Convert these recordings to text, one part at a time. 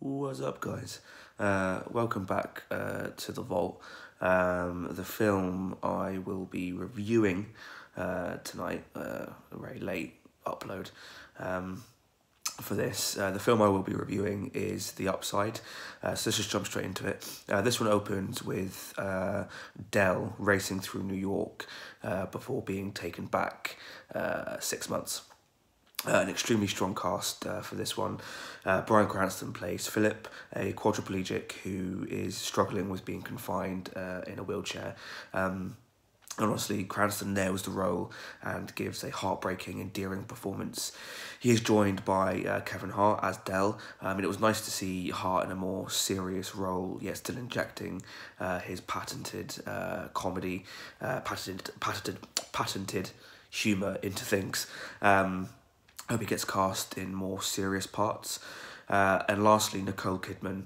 What's up, guys? Welcome back to The Vault. The film I will be reviewing tonight, a very late upload for this. The film I will be reviewing is The Upside, so let's just jump straight into it. This one opens with Dell racing through New York before being taken back 6 months. An extremely strong cast for this one. Bryan Cranston plays Philip, a quadriplegic who is struggling with being confined in a wheelchair. And honestly, Cranston nails the role and gives a heartbreaking, endearing performance. He is joined by Kevin Hart as Dell, and it was nice to see Hart in a more serious role, yet still injecting his patented comedy, patented humour into things. I hope he gets cast in more serious parts. And lastly, Nicole Kidman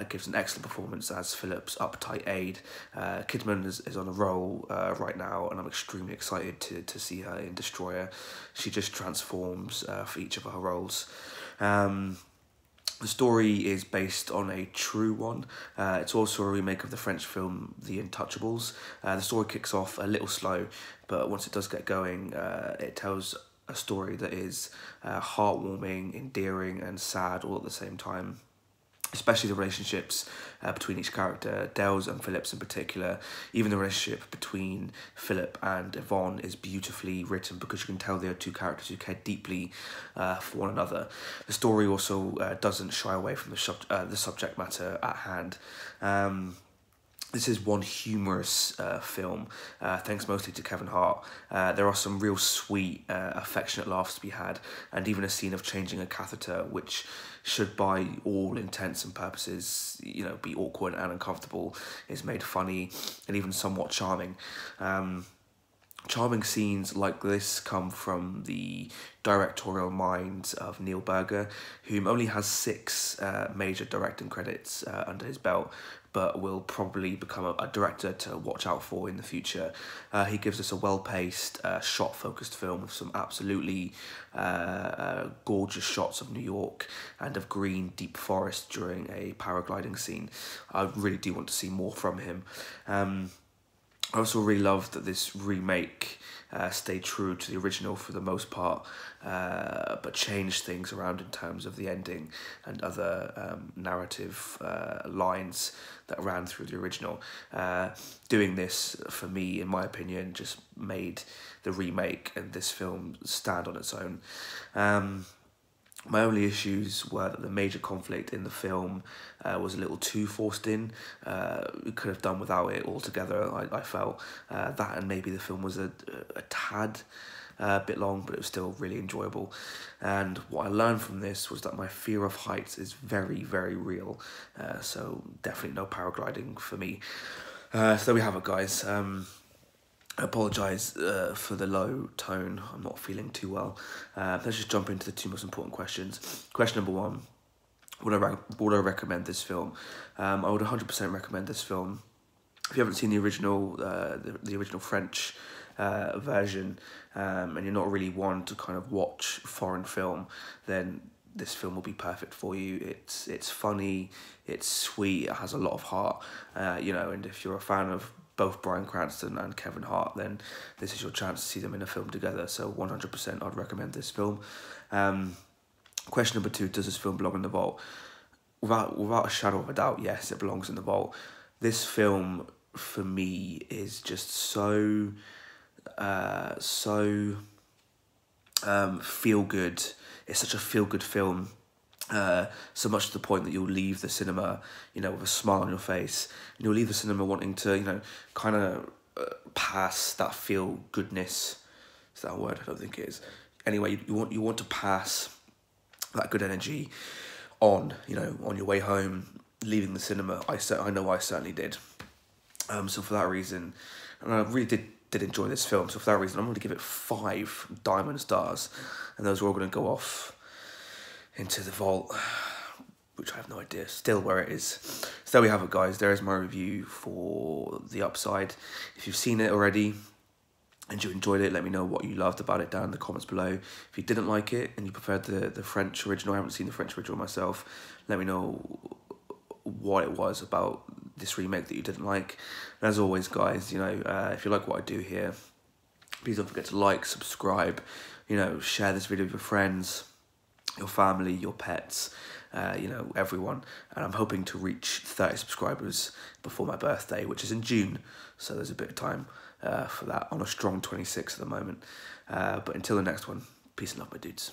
gives an excellent performance as Philip's uptight aide. Kidman is on a roll right now, and I'm extremely excited to see her in Destroyer. She just transforms for each of her roles. The story is based on a true one. It's also a remake of the French film The Untouchables. The story kicks off a little slow, but once it does get going, it tells a story that is heartwarming, endearing, and sad all at the same time. Especially the relationships between each character, Dell's and Philip's in particular. Even the relationship between Philip and Yvonne is beautifully written because you can tell they are two characters who care deeply for one another. The story also doesn't shy away from the subject matter at hand. This is one humorous film, thanks mostly to Kevin Hart. There are some real sweet, affectionate laughs to be had, and even a scene of changing a catheter, which should, by all intents and purposes, be awkward and uncomfortable, is made funny and even somewhat charming. Charming scenes like this come from the directorial minds of Neil Berger, whom only has 6 major directing credits under his belt, but will probably become a director to watch out for in the future. He gives us a well-paced, shot-focused film with some absolutely gorgeous shots of New York and of green, deep forest during a paragliding scene. I really do want to see more from him. I also really love that this remake stayed true to the original for the most part, but changed things around in terms of the ending and other narrative lines that ran through the original. Doing this, for me, in my opinion, just made the remake and this film stand on its own. My only issues were that the major conflict in the film was a little too forced in. We could have done without it altogether, I felt. That and maybe the film was a tad bit long, but it was still really enjoyable. And what I learned from this was that my fear of heights is very, very real. So definitely no paragliding for me. So there we have it, guys. I apologise for the low tone. I'm not feeling too well. Let's just jump into the 2 most important questions. Question number 1, would I recommend this film? I would 100% recommend this film. If you haven't seen the original, the original French version, and you're not really one to kind of watch foreign film, then this film will be perfect for you. It's funny, it's sweet, it has a lot of heart, and if you're a fan of both Bryan Cranston and Kevin Hart, then this is your chance to see them in a film together. So 100% I'd recommend this film. Question number 2, does this film belong in the vault? Without a shadow of a doubt, yes, it belongs in the vault. This film, for me, is just so feel good. It's such a feel good film. So much to the point that you'll leave the cinema, with a smile on your face. And you'll leave the cinema wanting to, kind of pass that feel goodness. Is that a word? I don't think it is. Anyway, you want to pass that good energy on, on your way home, leaving the cinema. I know I certainly did. So for that reason, and I really did enjoy this film. So for that reason, I'm going to give it 5 diamond stars, and those are all going to go off into the vault, which I have no idea still where it is. So there we have it, guys. There is my review for The Upside. If you've seen it already, and you enjoyed it. Let me know what you loved about it down in the comments below. If you didn't like it and you preferred the French original, I haven't seen the French original myself, let me know what it was about this remake that you didn't like. And as always, guys, you know, if you like what I do here, please don't forget to like, subscribe, you know, share this video with your friends, your family, your pets, you know, everyone. And I'm hoping to reach 30 subscribers before my birthday, which is in June. So there's a bit of time for that. On a strong 26 at the moment. But until the next one, peace and love, my dudes.